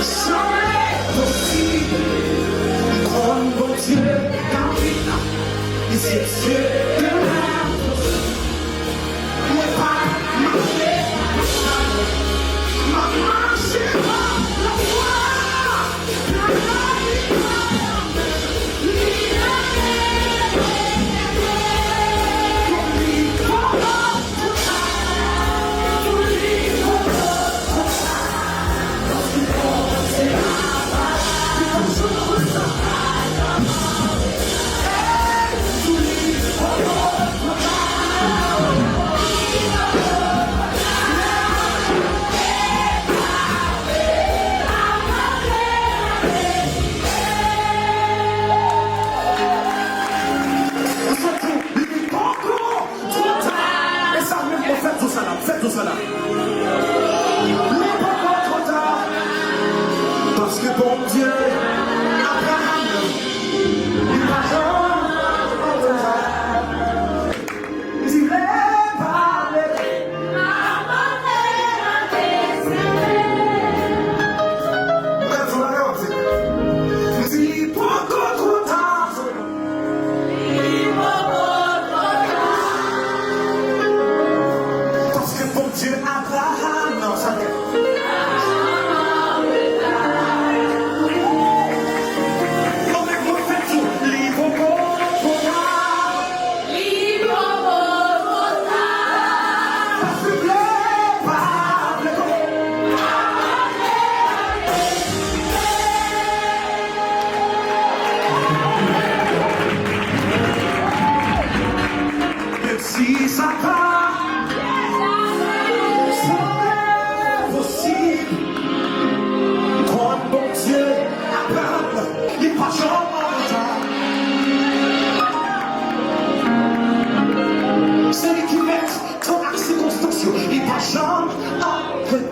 serait possible. Comme bon Dieu, il s'est tué de l'impossible. Ne pas marcher, marcher par la foi. Faites tout ça là. N'est pas trop tard. Parce que bon Dieu, Abraham, il va il est parlé. Dis pas trop tard. Dieu Abraham, non, ça fait. Non, mais vous faites tout. Livre au si ça va. Celui qui met ton accès constantieux, il va jamais